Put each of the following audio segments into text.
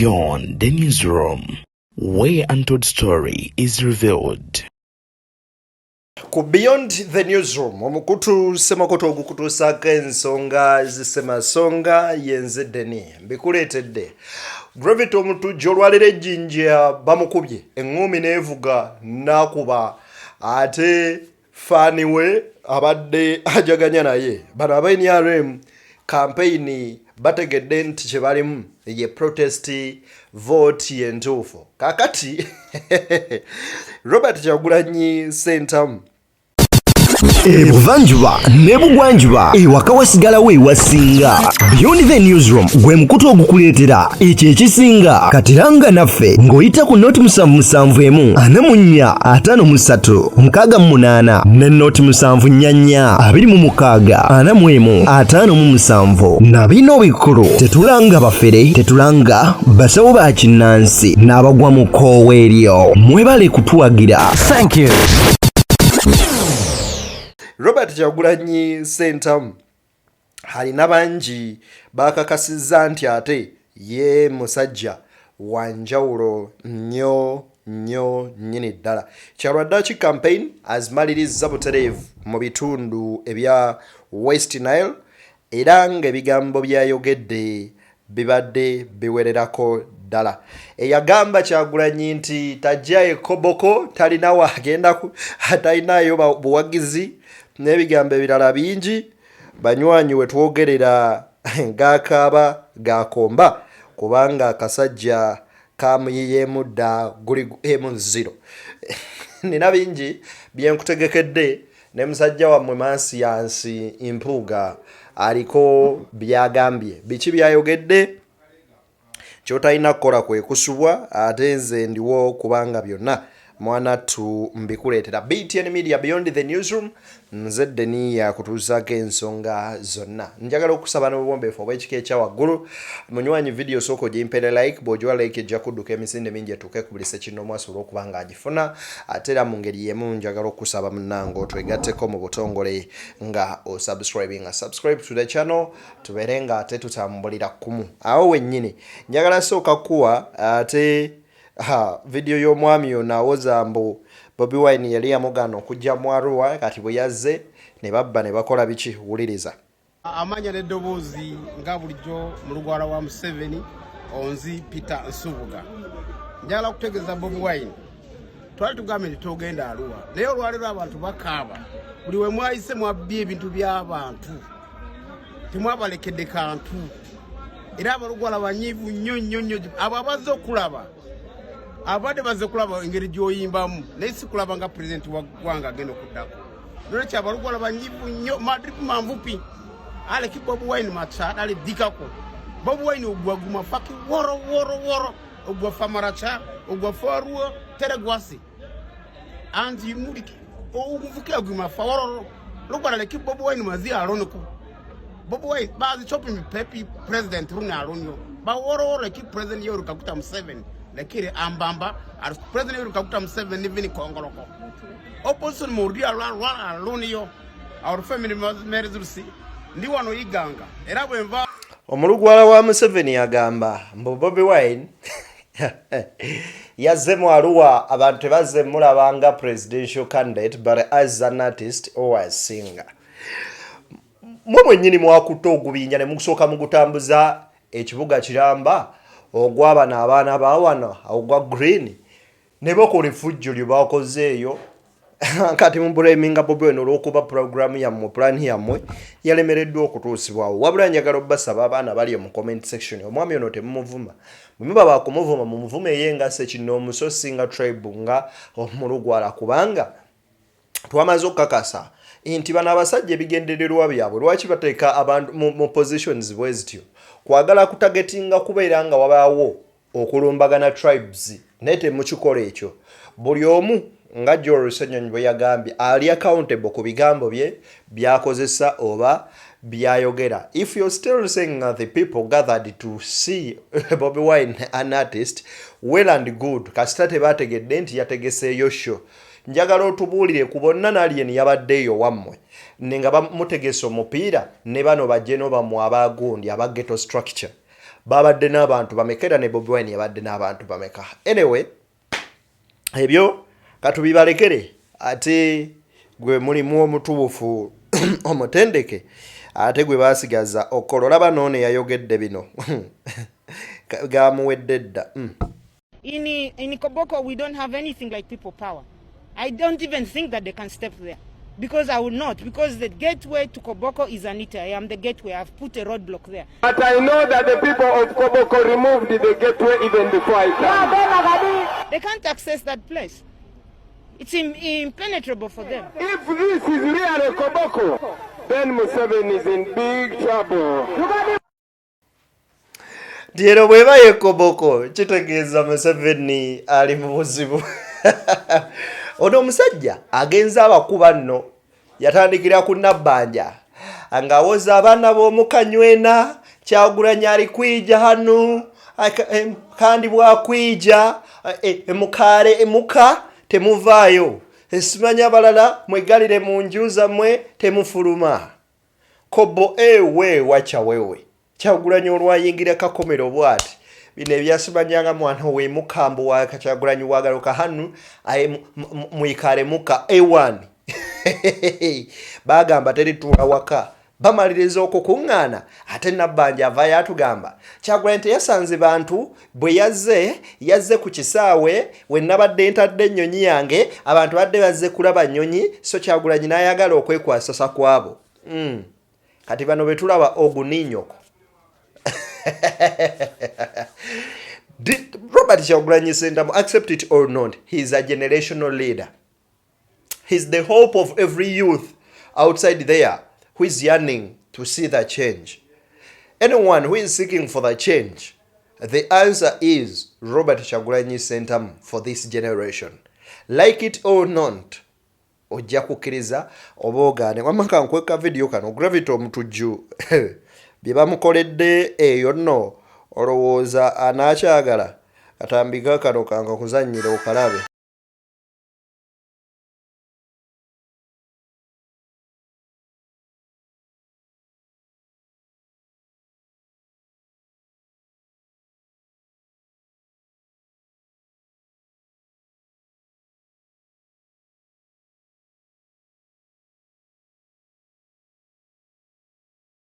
Beyond the newsroom, where untold story is revealed. Beyond the newsroom, omukutu semakoto ogukutusaka ensonga zisemasonga yenzedeni mbikuletedde Gravity Omutujju olwalira Jinja bamukubye engumi nevuga nakuba ate faniwe abadde ajaganya naye bano aba NRM campaign bategedde nti kye balimu ye protest vote yentuufu kakati Robert Kyagulanyi sentamu Ebuvanjuba nebugwanjuba ewaka wasigalawo ewasinga. Beyond the newsroom gwe mukutu ogukuleetera ekyo ekisinga katiranga naffe ng'oyita ku noti 771 44 53 ne noti 744 26 45 na bino bikulu tetulanga bafere tetulanga basawo ba kinnansi n'abagwa mu koowa eryo mwebale kutuwagira. Thank you. Robert Kyagulanyi sentamu halina bangi bakakasizza nti ate ye musajja wanjawulo nnyo nnyini ddala. Kyalwaddaaki campaign azimaliriza butereevu mu bitundu ebya West Nile era ng'ebigambo byayogedde bibadde biwererako ddala. Eyagamba Kyagulanyi nti tajja Koboko talina wagenda talinayo buwagizi n'ebigambo ebirala bingi banywanyi we twogerera ngakaaba gakomba kubanga akasajja kamuyiyemu dda guli M0 nina bingi byenkutegekedde ne musajja wammwe Mansiyansi Impuuga aliko byagambye biki byayogedde kyotalina kukola kwe kusubwa ate nze ndiwo kubanga byonna mwana tu mbikuleetera. BTN Media Beyond the newsroom nze Deni yakutuusaako ensonga zonna. Njagala okusaba n'obwombeefu obw'ekika ekya waggulu munywanyi video sooka ogimpere like bw'ogiwa like ejja kudduka emisinde mingi etuuke ku buli sekinoomu asobola okuba ng'agifuna ate era mu ngeri y'emu njagala okusaba munnange otwegatteko mu butongole nga subscribe to the channel tubeere nga ate tutambulira kumu awo wennyini. Njagala sooka kuwa ate video y'omwami ono awoza mbu Bobi Wine yali yamugana okujja mu Arua kati bwe yazze ne babba ne bakola biki wuliriza. Amanya n'eddoboozi nga bulijjo mu lugwala wa Museveni onzi Peter Nsubuga. Njagala okutegeeza Bobi Wine twali tugambye nti togenda Arua naye olwaliro abantu bakaaba buli we mwayise mwabbye ebintu by'abantu temwabalekedde kantu era abalugwala banyiivu nnyo abo abazze okulaba abadde bazze kulaba engeri gy'oyimbamu naye si kulaba nga pulezidenti wa ggwanga agenda okuddako nolwekyo abalugwala banyiivu nnyo madripu manvupi aleki Bobi Wine maca aliddikako Bobi Wine ogwaguma faki woro ogwa famaraca ogwa faruo teregwasi anti muliki oguvuke aguma fawororo lugwala leki Bobi Wine mazi alonoko Bobi Wine bazi chopping pepi president runa alonyo ba woro leki president yoru kakuta 7 lakini ambamba as president yoru kakuta 7 nivini kongoloko opposition murdia aloniyo our family merezusi ndi wano iganga era bwenva omulugwala wa Museveni agamba mbu Bobi Wine yazze mu Arua abantu tebazze mulabanga presidential candidate but as an artist or a singer. Mwe nyini mwakuta ogubinja ne mukusooka mugutambuza ekibuga kiramba ogwaba n'abaana bawana ogwa green ne bakola effujjo lye bakozeeyo kati mubulaminga Bobi Wine olw'okuba program yammwe plan yammwe yalemereddwa okutuusibwawo wabula njagala obbasaba abaana bali mu comment section omwami ono temumuvuma bwe muba bakumuvuma mumuvume yenga sekinoomu so singa tribe nga omulugwala kubanga twamaze okukakasa nti bano abasajja ebigendererwa byabwe lwaki bateeka abantu mu positions bwe zityo kwagala kutagetinga kubeera nga wabaawo okulumbagana tribes naye temukikola ekyo buli omu nga Joel Senyonyi bwe yagambye ali accountable ku bigambo bye byakozesa oba byayogera. If you're still saying the people gathered to see Bobi Wine an artist, well and good, kasita tebategedde nti yategeseeyo show. Njagala otubuulire ku bonna n'alien yabaddeeyo wammwe nenga bamutegesa omupiira ne bano bajje no bamu abagundi aba ghetto structure babadde n'abantu bameka ne Bobi Wine yabadde n'abantu bameka. Anyway, ebyo katubibalekere ate gwe mulimu omutuufu omutendeke ate gwe basigaza okolola banone yayogedde bino gamuwedde dda. In Koboko, we don't have anything like people power. I don't even think that they can step there. Because I will not. Because the gateway to Koboko is Anita. I am the gateway. I've put a roadblock there. But I know that the people of Koboko removed the gateway even before I came. They can't access that place. It's impenetrable for them. If this is really Koboko, then Museveni is in big trouble. Diero bweba ye Koboko kitegeeza Museveni ali mu buzibu. Ono omusajja agenza abakuba nno yatandikira ku Nabbanja ngawoza abaana b'omukanywena Kyagulanyi ali kwija hano kandi bwakwija emukale emuka temuvaayo esimanya balala mwegalire mu nju zammwe temufuluma. Kobo ewe wacha wewe Kyagulanyi olwayingira kakomero bwati bino ebyasimanyanga mwana we mukambu wa Kyagulanyi wagaluka hanu mwikale muka A1 bagamba teritula waka bamaliriza okukuŋŋaana ate Nabbanja avayo atugamba Kyagulanyi teyasanze bantu bwe yazze ku kisaawe we nabadde ntadde ennyonyi yange abantu badde bazze kulaba nnyonyi so Kyagulanyi n'ayagala okwekwasasa kwabo. Kati bano betulaba oguninyoko. Did Robert Kyagulanyi Sentamu, accept it or not, he is a generational leader. He's the hope of every youth outside there who is yearning to see the change. Anyone who is seeking for the change, the answer is Robert Kyagulanyi Sentamu for this generation. Like it or not, ojja kukkiriza oba ogaane. Wamma kankweka video kano Gravity Omutujju bye bamukoledde eyo nno olowooza anakyagala katambika kano kanga kuzannyira okalabe.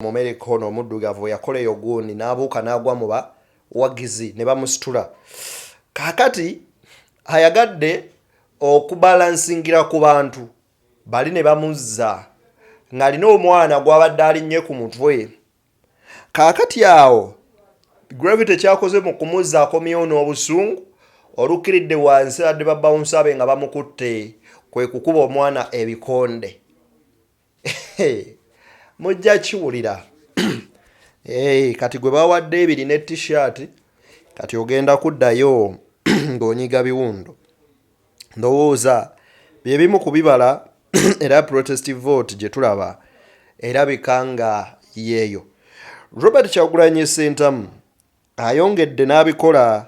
Momere kono muddugavu yakola yoguuni n'abuuka n'agwa mu bawagizi ne bamusitula. Kakati ayagadde okubalansingira ku bantu bali ne bamuzza ng'alina omwana gw'abadde alinnye ku mutwe. Kakati awo Gravity kyakoze mu kumuzza akomyewo n'obusungu olukkiridde wansi adde babawunsa be nga bamukutte kwe kukuba omwana ebikonde. Mujja kiwulira. Kati gwe bawadde ebiri ne t-shirt kati ogenda kuddayo ng'onyiga biwundo. Ndowooza bye bimu ku bibala era protestive vote gye tulaba erabika nga yeeyo. Robert Kyagulanyi Sentamu ayongedde n'abikola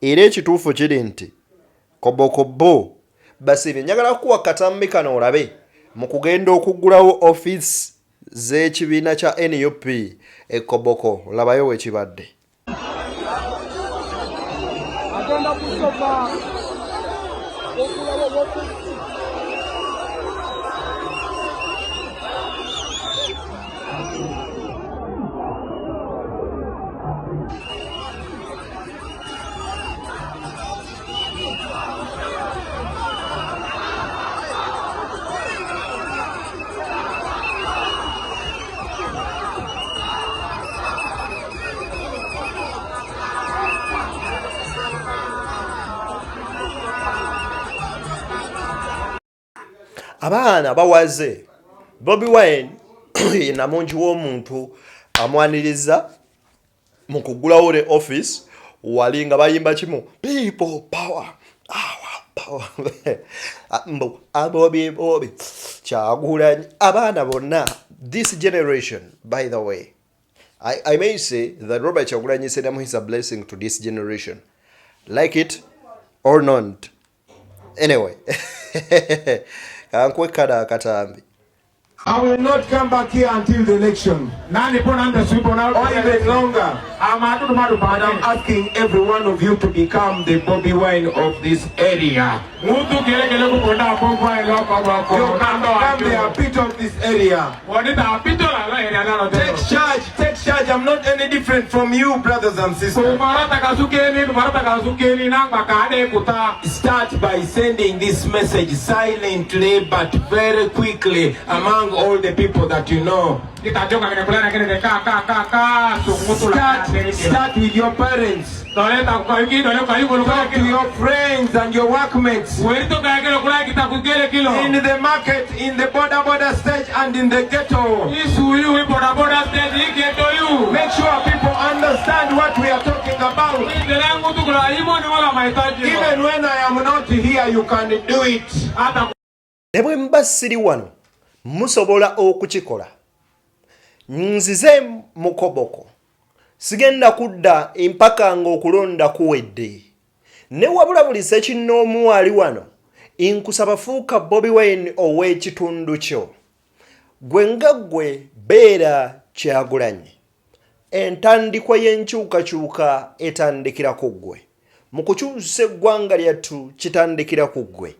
era ekituufu kiri nti Koboko basibe njagala kuwa katambi kano olabe mu kugenda okuggulawo office z'ekibiina kya NUP Koboko labayo wekibadde. Abaana bawaze Bobi Wine namungi w'omuntu amwaniriza mu kuggulawo le office wali nga bayimba kimu people power power Bobi Kyagulanyi abaana bonna this generation. By the way, I may say that Robert Kyagulanyi Sentamu is a blessing to this generation, like it or not. Anyway, kankwe kada akatambi. I will not come back here until the election. Or even longer. And I'm asking every one of you to become the Bobi Wine of this area. You can become the pit of this area. Take charge. I'm not any different from you, brothers and sisters. Start by sending this message silently but very quickly among all the people that you know. Start with your parents. Talk to your friends and your workmates. In the market, in the border stage and in the ghetto. Make sure people understand what we are talking about. Even when I am not here, you can do it. Nebwe mba siri wano musobola okukikola. Nzize mu Koboko. Sigenda kudda empaka ng'okulonda kuwedde. Ne wabula buli ssekinnoomu ali wano inkusaba fuuka Bobi Wine ow'ekitundu kyo. Gwe nga ggwe beera Kyagulanyi. Entandikwa y'enkyukakyuka etandikira ku ggwe. Mu kukyusa eggwanga lyattu kitandikira ku ggwe.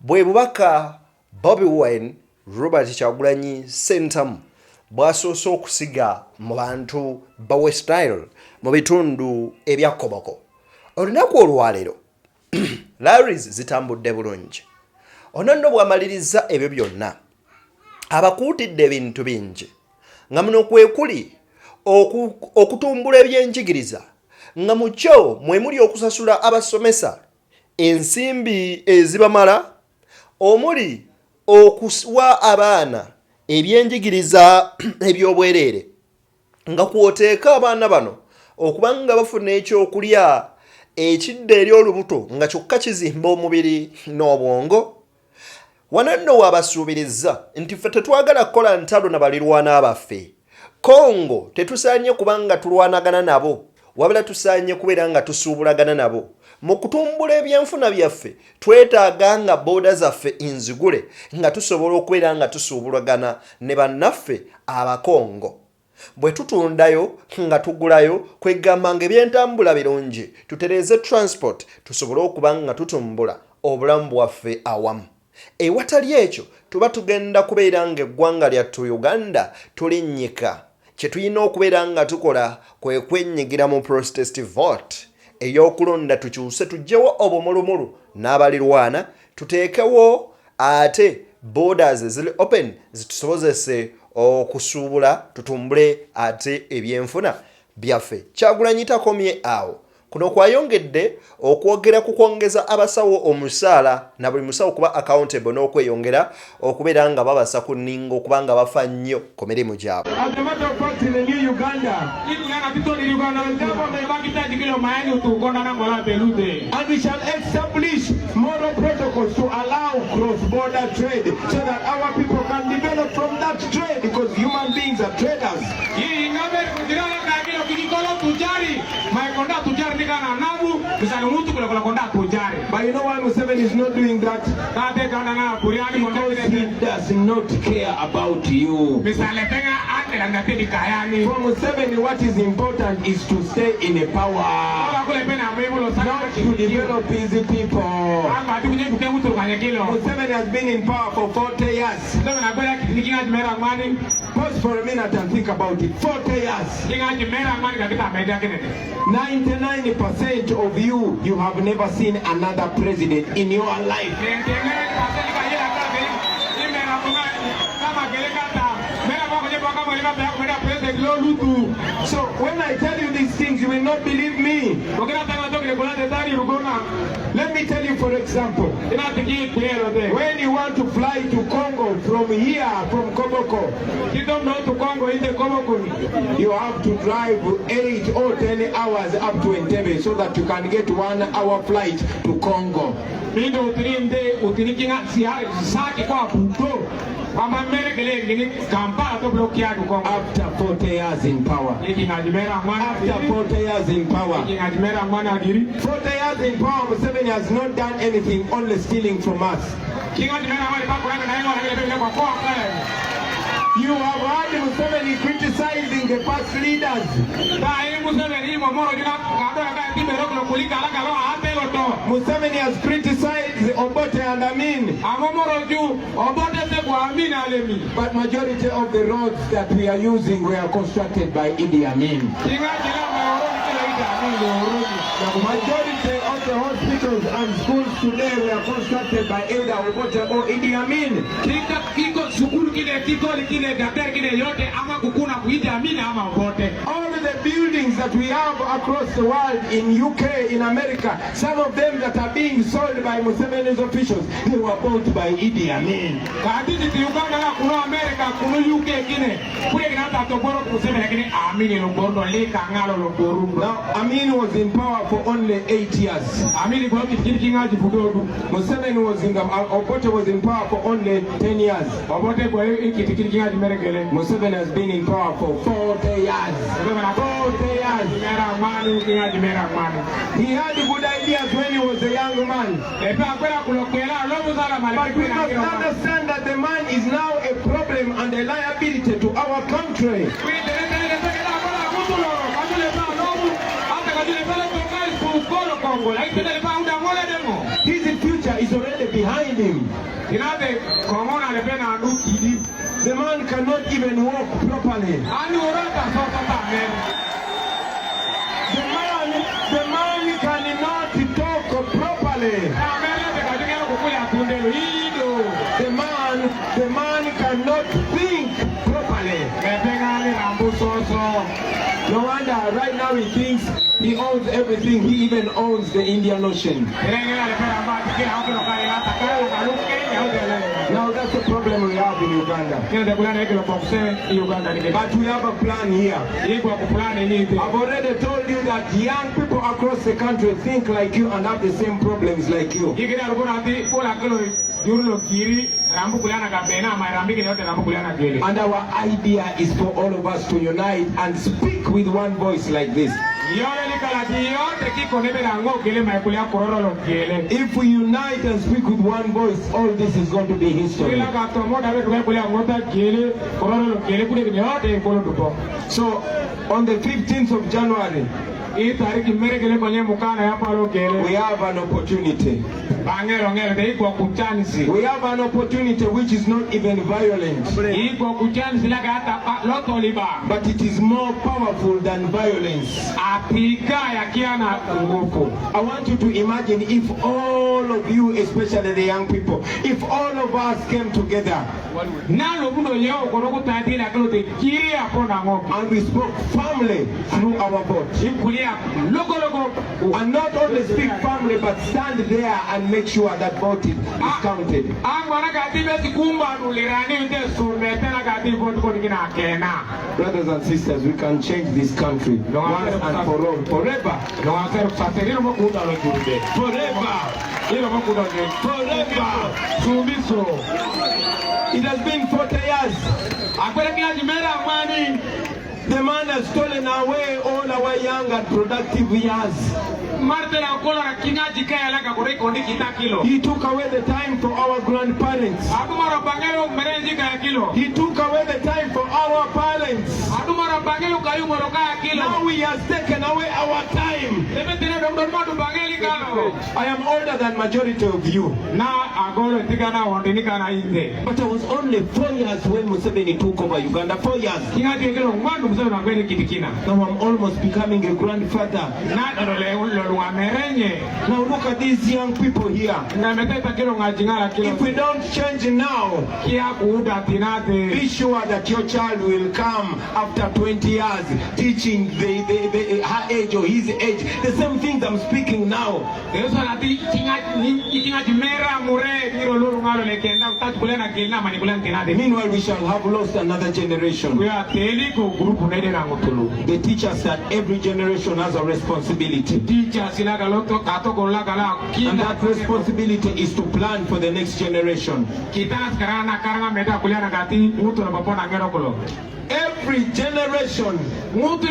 Bwe bubaka Bobi Wine Robert Kyagulanyi Sentamu bwasoose okusiga mu bantu bawe style mu bitundu ebya Koboko. Olunaku olwaleero Larrys zitambudde bulungi. Ono nno bw'amaliriza ebyo byonna abakuutidde ebintu bingi nga muno kwe kuli okutumbula ebyenjigiriza nga mu kyo mwe muli okusasula abasomesa ensimbi ezibamala omuli okuwa abaana ebyenjigiriza ebyobwerere nga kwoteeka abaana bano okubanga bafuna ekyokulya ekidde eri olubuto nga kyokka kizimba omubiri n'obwongo. Wano nno wabasuubiriza nti ffe tetwagala kukola ntalo na balirwana abaffe. Kongo tetusaanye kubanga tulwanagana nabo wabula tusaanye kubeera nga tusuubulagana nabo. Mu kutumbula ebyenfuna byaffe twetaaga nga booda zaffe inzigule nga tusobola okubeera nga tusuubulagana ne bannaffe abakongo. Bwe tutundayo nga tugulayo kwegamba nga ebyentambula birungi tutereeze transport tusobole okuba nga tutumbula obulamu bwaffe awamu. Ewatali ekyo tuba tugenda kubeera nga eggwanga lyattu Uganda tulinnyika. Kye tulina okubeera nga tukola kwe kwenyigira mu protest vote ey'okulonda tukyuse tugyewo obumulumulu n'abalirwana tuteekewo ate borders zili open zitusobozese okusuubula tutumbule ate ebyenfuna byaffe. Kyagulanyi takomye awo. Kuno kwayongedde okwogera ku kwongeza abasawo omusaala na buli musawo kuba accountable n'okweyongera okubeera nga babasa ku nningo kubanga bafa nnyo ku mirimu gyabwe. As a matter of fact, in the new Uganda, and we shall establish moral protocols to allow cross-border trade so that our people can develop from that trade because human beings are traders. But you know why Museveni is not doing that? Because he does not care about you. For Museveni, what is important is to stay in a power, not to develop easy people. Museveni has been in power for 40 years. Pause for a minute and think about it. 40 years. 99% of you have never seen another president in your life. So when I tell you these things, you will not believe me. Let me tell you, for example, when you want to fly to Congo from here, from Koboko, you have to drive 8 or 10 hours up to Entebbe so that you can get 1 hour flight to Congo. After 40 years in power. After 40 years in power. 40 years in power, Museveni has not done anything, only stealing from us. You have heard Museveni criticizing the past leaders. Museveni has criticized Obote and Amin. But majority of the roads that we are using were constructed by Idi Amin. Majority of the hospitals and schools today were constructed by either Obote or Idi Amin. All of the buildings that we have across the world, in UK, in America, some of them that are being sold by Museveni's officials, they were bought by Idi Amin. Now, Amin was in power for only 8 years. Museveni was in Obote was in power for only 10 years. Museveni has been in power for 40 years. 40 years. He had good ideas when he was a young man. But we must understand that the man is now a problem and a liability to our country. His future is already behind him. The man cannot even walk properly. The man cannot talk properly. The man cannot think properly. No wonder right now he thinks he owns everything. He even owns the Indian Ocean. Now that's the problem we have in Uganda. But we have a plan here. I've already told you that young people across the country think like you and have the same problems like you. And our idea is for all of us to unite and speak with one voice like this. If we unite and speak with one voice, all this is going to be history. So, on the 15th of January, we have an opportunity. We have an opportunity which is not even violent, but it is more powerful than violence. I want you to imagine if all of you, especially the young people, if all of us came together and we spoke firmly through our vote, and not only speak firmly but stand there and make sure that vote is counted. Brothers and sisters, we can change this country once and for all, forever. It has been 40 years. The man has stolen away all our young and productive years. He took away the time for our grandparents. He took away the time for our parents. Now he has taken away our time. I am older than majority of you. But I was only 4 years when Museveni took over Uganda. 4 years. Now I'm almost becoming a grandfather. Now look at these young people here. If we don't change now, be sure that your child will come after 20 years teaching her age or his age the same things I'm speaking now. Meanwhile, we shall have lost another generation. They teach us that every generation has a responsibility. And that responsibility is to plan for the next generation. Every generation must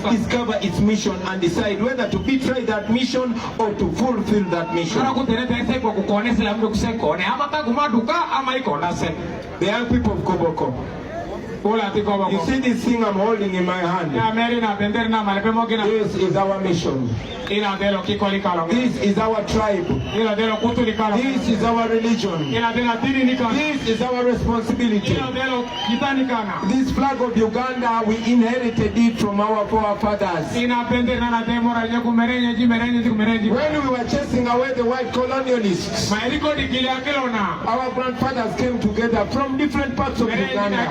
discover its mission and decide whether to betray that mission or to fulfill that mission. The young people of Koboko, you see this thing I'm holding in my hand? This is our mission. This is our tribe. This is our religion. This is our responsibility. This flag of Uganda, we inherited it from our forefathers. When we were chasing away the white colonialists, our grandfathers came together from different parts of Uganda.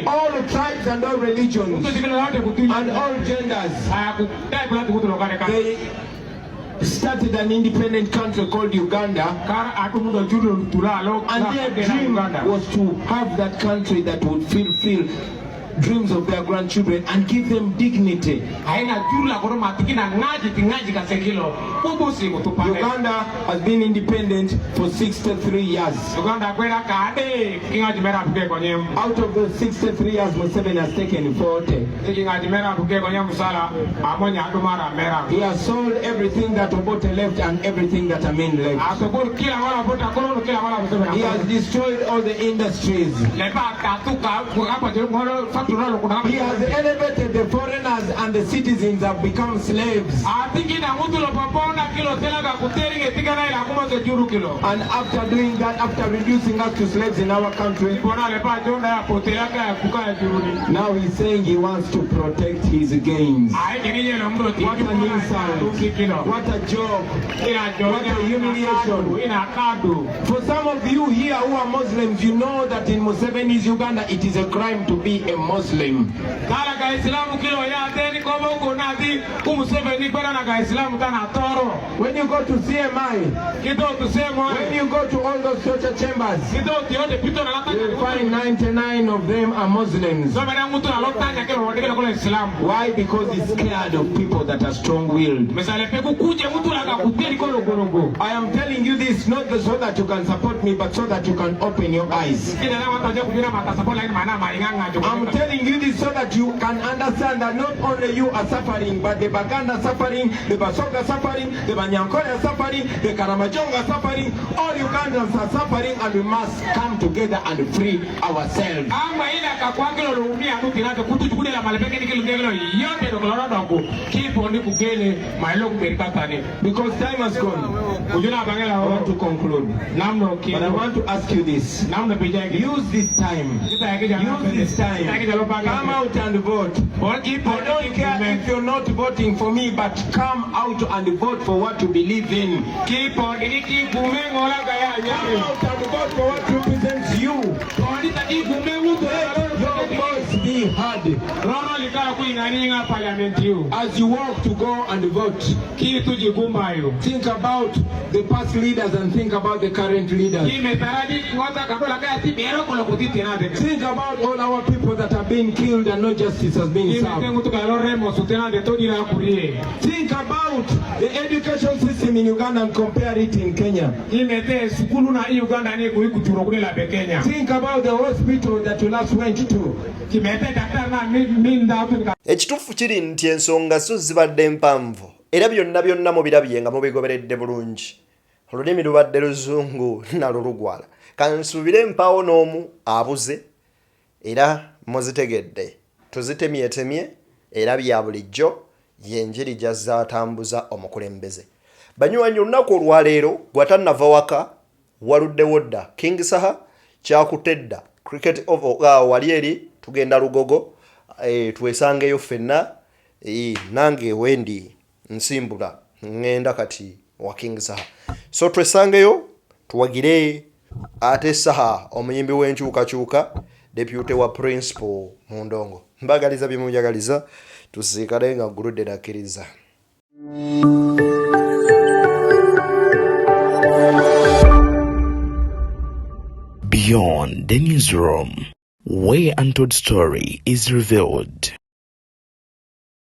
All tribes and all religions and all genders. They started an independent country called Uganda, and their dream was to have that country that would fulfill dreams of their grandchildren and give them dignity. Uganda has been independent for 63 years. Out of those 63 years, Museveni has taken 40. He has sold everything that Obote left and everything that Amin left. He has destroyed all the industries. He has elevated the foreigners and the citizens have become slaves. And after doing that, after reducing us to slaves in our country, now he's saying he wants to protect his gains. What an insult. What a joke. What a humiliation. For some of you here who are Muslims, you know that in Museveni's Uganda it is a crime to be a Muslim. When you go to CMI, when you go to all those torture chambers, you will find 99 of them are Muslims. Why? Because he's scared of people that are strong-willed. I am telling you this not so that you can support me, but so that you can open your eyes. I'm telling you this so that you can understand that not only you are suffering, but the Baganda are suffering, the Basoga are suffering, the Banyankole are suffering, the Karamajonga are suffering, all Ugandans are suffering, and we must come together and free ourselves. Because time has gone. I want to conclude. But I want to ask you this. Use this time. Come out and vote. I don't care if you're not voting for me, but come out and vote for what you believe in. Come out and vote for what represents you. Let your voice be heard. As you walk to go and vote, think about the past leaders and think about the current leaders. Think about all our people that have been killed and no justice has been served. Think about the education system in Uganda and compare it in Kenya. Think about the hospital that you last went to. Ekituufu kiri nti ensonga zo zibadde mpanvu era byonna mubirabye nga mubigoberedde bulungi. Olulimi lubadde luzungu nalwo lugwala. Kansuubire mpaawo n'omu abuze era muzitegedde. Tuzitemyetemye era bya bulijjo yenjiri gyazaatambuza omukulembeze. Banywanyi olunaku olwaleero gwatannava waka waluddewo dda King Saha kyakutedda cricket over wali eri tugenda Lugogo twesangeyo ffenna nange wendi nsimbula ngenda kati wa King Saha. So twesangeyo tuwagire ate Saha omuyimbi w'enkyukakyuka deputy wa principal mu Ndongo. Mbagaliza bimujagaliza tusikale nga guludde nakkiriza. Beyond the newsroom, where untold story is revealed.